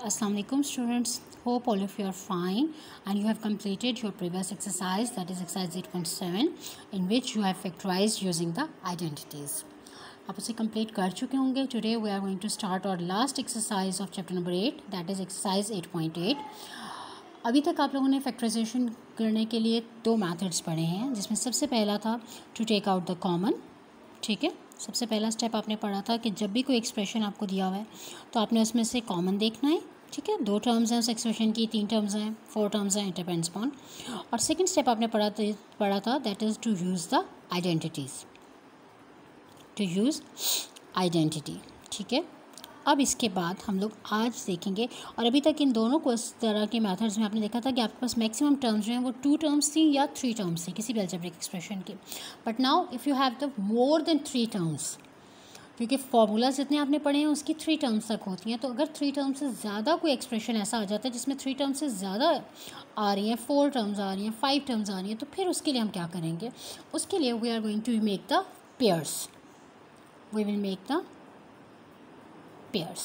Assalamu alaikum students, hope all of you are fine and you have completed your previous exercise, that is exercise 8.7 in which you have factorized using the identities. आप उसे complete कर चुके होंगे. Today we are going to start our last exercise of chapter number 8, that is exercise 8.8. अभी तक आप लोगों ने फैक्टराइजेशन करने के लिए दो मेथड्स पढ़े हैं, जिसमें सबसे पहला था to take out the common. ठीक है, सबसे पहला स्टेप आपने पढ़ा था कि जब भी कोई एक्सप्रेशन आपको दिया हुआ है तो आपने उसमें से कॉमन देखना है. ठीक है, दो टर्म्स हैं उस एक्सप्रेशन की, तीन टर्म्स हैं, फोर टर्म्स हैं, इट डिपेंड्स अपॉन. और सेकंड स्टेप आपने पढ़ा था that is to use the identities, to use identity. ठीक है, अब इसके बाद हम लोग आज देखेंगे, और अभी तक इन दोनों को इस तरह के मेथड्स में आपने देखा था कि आपके पास मैक्सिमम टर्म्स जो हैं वो 2 टर्म्स थी या 3 टर्म्स थी किसी भी अलजेब्रिक एक्सप्रेशन के. But now if you have the more than 3 terms, क्योंकि फार्मूलाज जितने आपने पढ़े हैं उसकी 3 टर्म्स तक होती हैं, तो अगर 3 टर्म्स से ज़्यादा कोई एक्सप्रेशन ऐसा आ जाता है जिसमें 3 टर्म्स से ज़्यादा आ रही हैं, 4 टर्म्स आ रही हैं, 5 टर्म्स आ रही हैं, तो फिर उसके लिए हम क्या करेंगे? उसके लिए we are going to make the pairs. We will make the pairs.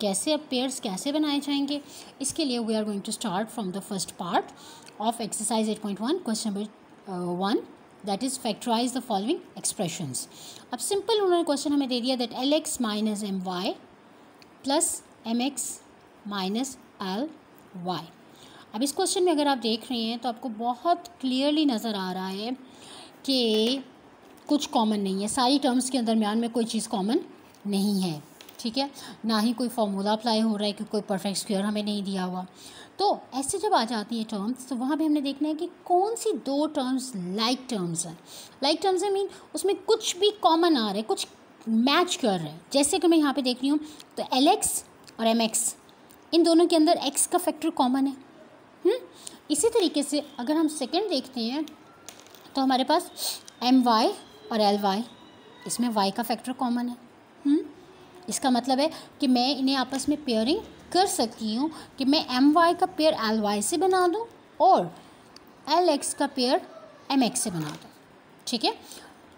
कैसे अब पेयर्स कैसे बनाए जाएंगे? इसके लिए we are going to start from the first part of exercise 8.1, question number 1, that is factorise the following expressions. अब simple उन्होंने question हमें दे दिया दैट LX minus MY plus MX minus LY. अब इस क्वेश्चन में अगर आप देख रहे हैं तो आपको बहुत क्लियरली नज़र आ रहा है कि कुछ कॉमन नहीं है, सारी टर्म्स के दरमियान में कोई चीज़ कॉमन नहीं है. ठीक है, ना ही कोई फार्मूला अप्लाई हो रहा है क्योंकि कोई परफेक्ट स्क्वायर हमें नहीं दिया हुआ. तो ऐसे जब आ जाती है टर्म्स तो वहाँ पे हमने देखना है कि कौन सी दो टर्म्स लाइक टर्म्स हैं. लाइक टर्म्स है मीन उसमें कुछ भी कॉमन आ रहा है, कुछ मैच कर रहा है. जैसे कि मैं यहाँ पे देख रही हूँ तो LX और MX, इन दोनों के अंदर X का फैक्टर कॉमन है. इसी तरीके से अगर हम सेकेंड देखते हैं तो हमारे पास MY और LY, इसमें Y का फैक्टर कॉमन है. इसका मतलब है कि मैं इन्हें आपस में पेयरिंग कर सकती हूँ कि मैं MY का पेयर LY से बना दूँ और LX का पेयर MX से बना दूँ. ठीक है,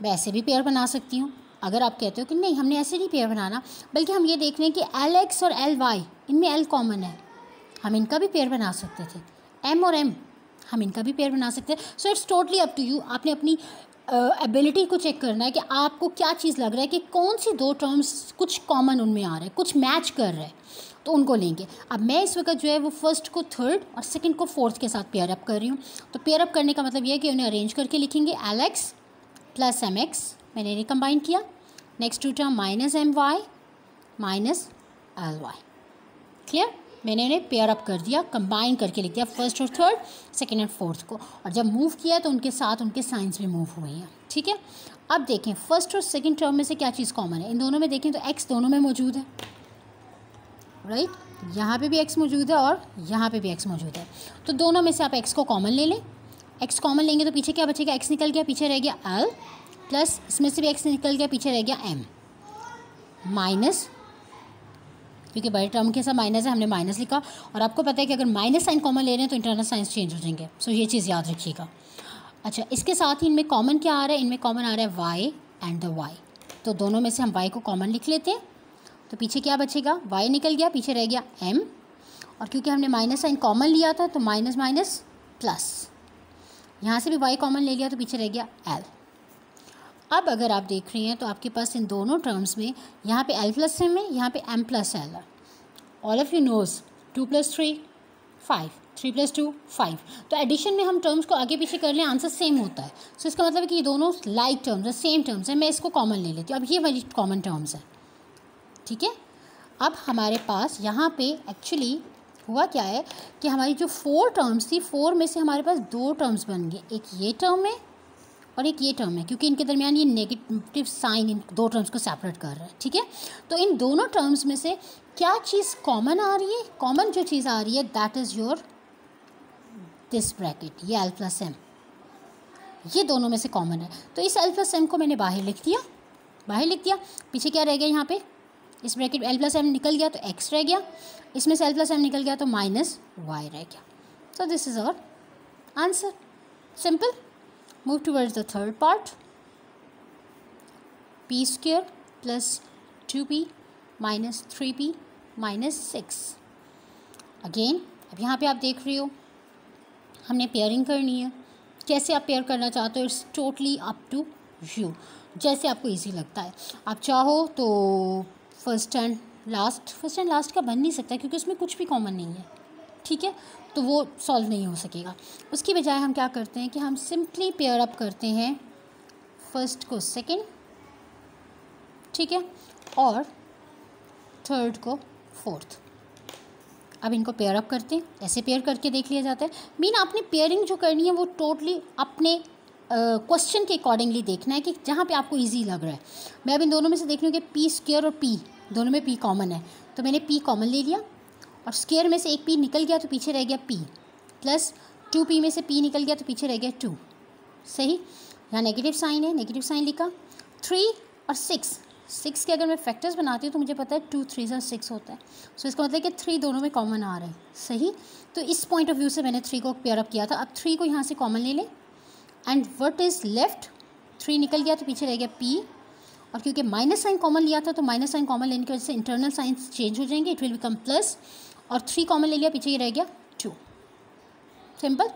वैसे भी पेयर बना सकती हूँ. अगर आप कहते हो कि नहीं हमने ऐसे नहीं पेयर बनाना, बल्कि हम ये देख रहे हैं कि LX और LY इनमें L कॉमन है, हम इनका भी पेयर बना सकते थे. M और M हम इनका भी पेयर बना सकते हैं. So it's totally up to you. आपने अपनी एबिलिटी को चेक करना है कि आपको क्या चीज़ लग रहा है कि कौन सी दो टर्म्स कुछ कॉमन उनमें आ रहा है, कुछ मैच कर रहा है, तो उनको लेंगे. अब मैं इस वक्त जो है वो फर्स्ट को थर्ड और सेकंड को फोर्थ के साथ पेयर अप कर रही हूँ. तो पेयर अप करने का मतलब ये है कि उन्हें अरेंज करके लिखेंगे LX प्लस MX, मैंने इन्हें कंबाइन किया. Next two term minus MY minus LY. Clear, मैंने इन्हें पेयर अप कर दिया, कंबाइन करके लिख दिया फर्स्ट और थर्ड, सेकेंड और फोर्थ को, और जब मूव किया तो उनके साथ उनके साइंस भी मूव हुए हैं. ठीक है, अब देखें फर्स्ट और सेकेंड टर्म में से क्या चीज़ कॉमन है. इन दोनों में देखें तो X दोनों में मौजूद है, राइट. यहाँ पे भी X मौजूद है और यहाँ पे भी X मौजूद है. तो दोनों में से आप X को कॉमन ले लें. X कॉमन लेंगे तो पीछे क्या बचेगा? X निकल गया, पीछे रह गया L, प्लस इसमें से भी X निकल गया, पीछे रह गया M, माइनस, क्योंकि बड़े टर्म के साथ माइनस है हमने माइनस लिखा. और आपको पता है कि अगर माइनस साइन कॉमन ले रहे हैं तो इंटरनल साइंस चेंज हो जाएंगे. सो ये चीज़ याद रखिएगा. अच्छा, इसके साथ ही इनमें कॉमन क्या आ रहा है? इनमें कॉमन आ रहा है Y एंड द Y. तो दोनों में से हम Y को कॉमन लिख लेते हैं. तो पीछे क्या बचेगा? Y निकल गया, पीछे रह गया M, और क्योंकि हमने माइनस साइन कॉमन लिया था तो माइनस माइनस प्लस, यहाँ से भी Y कॉमन ले लिया तो पीछे रह गया L. अब अगर आप देख रहे हैं तो आपके पास इन दोनों टर्म्स में यहाँ पे L प्लस M है, यहाँ पे M प्लस L है. All of you knows 2 + 3 5, 3 + 2 5. तो एडिशन में हम टर्म्स को आगे पीछे कर लें आंसर सेम होता है. सो इसका मतलब है कि ये दोनों लाइक टर्म्स है, सेम टर्म्स है. मैं इसको कॉमन ले लेती हूँ. अब ये मेरी कॉमन टर्म्स है. ठीक है, अब हमारे पास यहाँ पे एक्चुअली हुआ क्या है कि हमारी जो 4 टर्म्स थी, 4 में से हमारे पास 2 टर्म्स बन गए. एक ये टर्म है और एक ये टर्म है, क्योंकि इनके दरमियान ये नेगेटिव साइन इन दो टर्म्स को सेपरेट कर रहा है. ठीक है, तो इन दोनों टर्म्स में से क्या चीज़ कॉमन आ रही है? कॉमन जो चीज़ आ रही है that is your this bracket, ये L प्लस M, ये दोनों में से कॉमन है. तो इस L प्लस M को मैंने बाहर लिख दिया, बाहर लिख दिया. पीछे क्या रह गया? यहाँ पे इस ब्रैकेट L प्लस M निकल गया तो X रह गया, इसमें से L प्लस M निकल गया तो माइनस Y रह गया. So this is our answer. Simple. Move towards the third part. P square plus 2P minus 3P -6। Again अब यहाँ पे आप देख रहे हो हमने पेयरिंग करनी है। कैसे आप पेयर करना चाहते हो, it's totally up to you, जैसे आपको इजी लगता है। आप चाहो तो फर्स्ट एंड लास्ट का बन नहीं सकता क्योंकि उसमें कुछ भी कॉमन नहीं है, ठीक है, तो वो सॉल्व नहीं हो सकेगा। उसकी बजाय हम क्या करते हैं कि हम सिंपली पेयर अप करते हैं फर्स्ट को सेकंड, ठीक है, और थर्ड को फोर्थ। अब इनको पेयर अप करते हैं, ऐसे पेयर करके देख लिया जाता है। मीन आपने पेयरिंग जो करनी है वो टोटली अपने क्वेश्चन के अकॉर्डिंगली देखना है कि जहाँ पे आपको इजी लग रहा है। मैं अब इन दोनों में से देख रही हूँ कि पी स्क्वायर और पी दोनों में पी कॉमन है, तो मैंने पी कॉमन ले लिया और स्क्वायर में से एक पी निकल गया तो पीछे रह गया पी, प्लस 2p में से पी निकल गया तो पीछे रह गया 2। सही, यहाँ नेगेटिव साइन है, नेगेटिव साइन लिखा। 3 और 6 के अगर मैं फैक्टर्स बनाती हूँ तो मुझे पता है 2 3 6 होता है। सो इसका मतलब है कि 3 दोनों में कॉमन आ रहे हैं। सही, तो इस पॉइंट ऑफ व्यू से मैंने 3 को पेयर अप किया था। अब 3 को यहाँ से कॉमन ले लें एंड व्हाट इज़ लेफ्ट, 3 निकल गया तो पीछे रह गया p, और क्योंकि माइनस साइन कॉमन लिया था तो माइनस साइन कॉमन लेने की वजह से इंटरनल साइंस चेंज हो जाएंगे, इट विल बिकम प्लस, और 3 कॉमन ले लिया, पीछे ये रह गया 2। सिंपल।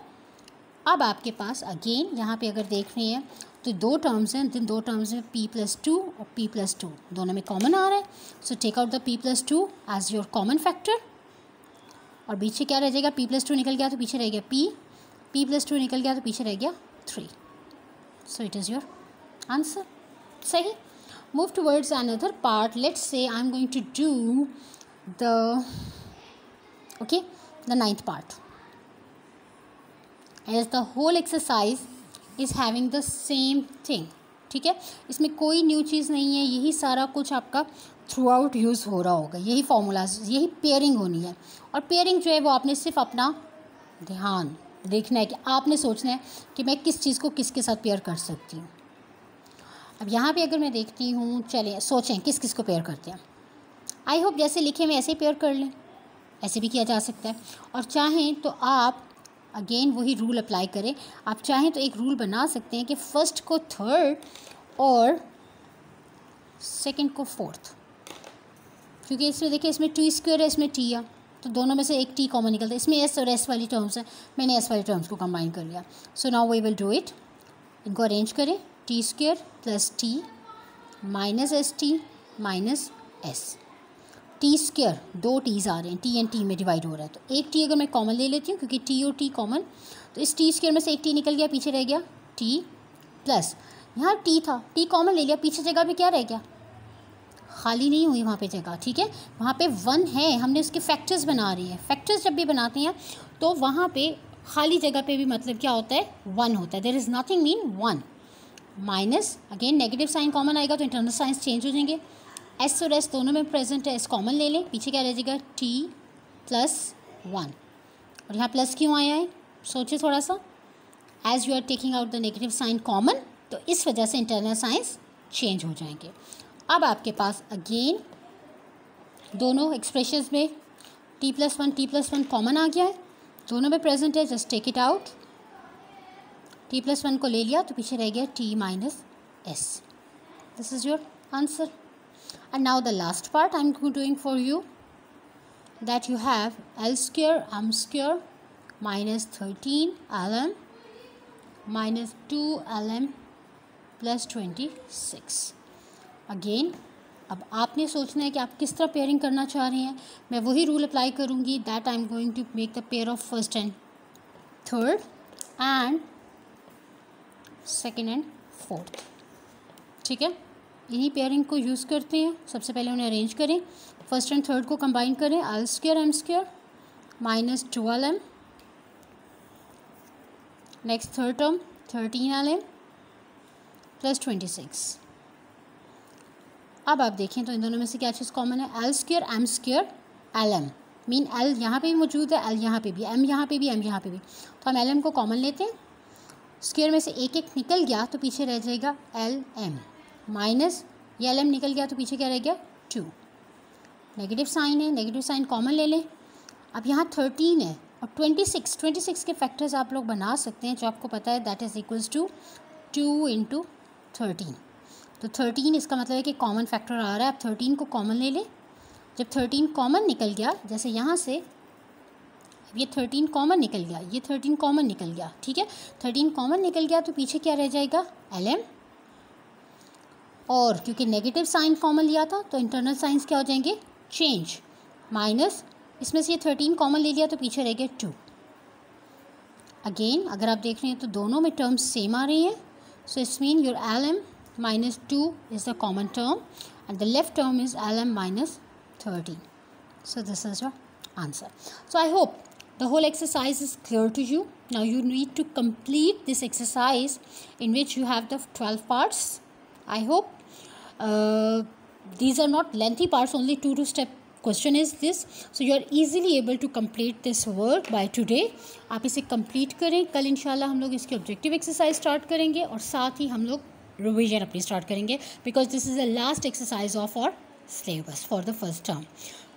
अब आपके पास अगेन यहाँ पे अगर देख रहे हैं तो 2 टर्म्स हैं, जिन 2 टर्म्स में p+2 और p+2 दोनों में कॉमन आ रहा है। So take out the p+2 as your common factor, और पीछे क्या रह जाएगा, p+2 निकल गया तो पीछे रह गया p+2 निकल गया तो पीछे रह गया 3। So it is your answer. सही। Move towards another part. Let's say I am going to do the 9th part, as the whole exercise is having the same thing। ठीक है, इसमें कोई न्यू चीज़ नहीं है, यही सारा कुछ आपका थ्रू आउट यूज़ हो रहा होगा, यही फार्मूलाज, यही पेयरिंग होनी है। और पेयरिंग जो है वो आपने सिर्फ अपना ध्यान देखना है कि आपने सोचना है कि मैं किस चीज़ को किसके साथ पेयर कर सकती हूँ। अब यहाँ पे अगर मैं देखती हूँ, चलें सोचें किस किस को पेयर करते हैं। आई होप जैसे लिखे हुए ऐसे ही पेयर कर लें, ऐसे भी किया जा सकता है। और चाहें तो आप अगेन वही रूल अप्लाई करें। आप चाहें तो एक रूल बना सकते हैं कि फर्स्ट को थर्ड और सेकंड को फोर्थ, क्योंकि इसमें देखिए इसमें 2 स्क्वायर है, इसमें टी है, तो दोनों में से एक टी कॉमन निकलता है। इसमें एस और एस वाली टर्म्स है, मैंने एस वाली टर्म्स को कंबाइन कर लिया। So now we will do it. इनको अरेंज करें, T square plus T minus S T minus S. T square 2 Ts आ रहे हैं, टी एंड टी में डिवाइड हो रहा है, तो एक टी अगर मैं कॉमन ले लेती हूँ क्योंकि टी और टी कॉमन, तो इस टी स्क्वायर में से एक टी निकल गया, पीछे रह गया टी, प्लस यहाँ टी था, टी कॉमन ले लिया, पीछे जगह पे क्या रह गया, खाली नहीं हुई वहाँ पे जगह। ठीक है, वहाँ पे 1 है, हमने उसके फैक्टर्स बना रही है। फैक्टर्स जब भी बनाते हैं तो वहाँ पे खाली जगह पे भी मतलब क्या होता है, 1 होता है। There is nothing mean 1 minus, again negative sign common आएगा तो इंटरनल साइंस चेंज हो जाएंगे। एस और एस दोनों में प्रेजेंट है, एस कॉमन ले लें, पीछे क्या रह जाएगा टी प्लस 1। और यहाँ प्लस क्यों आया है, सोचिए थोड़ा सा। As you are taking out the negative sign common, तो इस वजह से इंटरनल साइंस चेंज हो जाएंगे। अब आपके पास अगेन दोनों एक्सप्रेशंस में t+1 कॉमन आ गया है, दोनों में प्रेजेंट है, just take it out. t+1 को ले लिया तो पीछे रह गया t minus S. This is your answer. And now the last part I am doing for you, that you have L square M square minus 13 LM minus 2 LM plus 26। Again अब आपने सोचना है कि आप किस तरह पेयरिंग करना चाह रहे हैं। मैं वही रूल अप्लाई करूँगी, that I am going to make the pair of first and third and second and fourth. ठीक है, इन्हीं पेयरिंग को यूज़ करते हैं। सबसे पहले उन्हें अरेंज करें, फर्स्ट एंड थर्ड को कंबाइन करें, L square M square minus 12m, next third term 13lm plus 26। अब आप देखें तो इन दोनों में से क्या चीज़ कॉमन है, L square M square lm, mean L यहाँ पे भी मौजूद है, एल यहाँ पे भी, एम यहाँ पे भी, एम यहाँ पे भी, तो हम lm को कॉमन लेते हैं। स्क्वायर में से एक एक निकल गया तो पीछे रह जाएगा lm माइनस, ये lm निकल गया तो पीछे क्या रह गया 2। नेगेटिव साइन है, नेगेटिव साइन कॉमन ले लें। अब यहाँ 13 है और 26 के फैक्टर्स आप लोग बना सकते हैं जो आपको पता है, दैट इज़ इक्वल्स टू 2 × 13। तो 13 इसका मतलब है कि कॉमन फैक्टर आ रहा है। आप 13 को कॉमन ले लें जब 13 कॉमन निकल गया, जैसे यहाँ से ये 13 कॉमन निकल गया, ये 13 कॉमन निकल गया, ठीक है, 13 कॉमन निकल गया तो पीछे क्या रह जाएगा, LM, और क्योंकि नेगेटिव साइन कॉमन लिया था तो इंटरनल साइंस क्या हो जाएंगे, चेंज, माइनस, इसमें से ये 13 कॉमन ले लिया तो पीछे रह गया 2। अगेन अगर आप देख रहे हैं तो दोनों में टर्म्स सेम आ रही हैं, so it's mean your LM minus 2 is the common term and the left term is LM minus 13. So this is your answer. So I hope the whole exercise is clear to you. Now you need to complete this exercise in which you have the 12 parts. I hope these are not lengthy parts, only 2 step question is this, so you are easily able to complete this work by today. आप इसे complete करें, कल इंशाल्लाह हम लोग इसकी objective exercise start करेंगे और साथ ही हम लोग रिविजन अपनी स्टार्ट करेंगे, because this is the last exercise of our syllabus for the first term.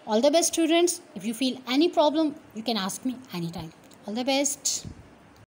All the best students. If you feel any problem you can ask me anytime. All the best.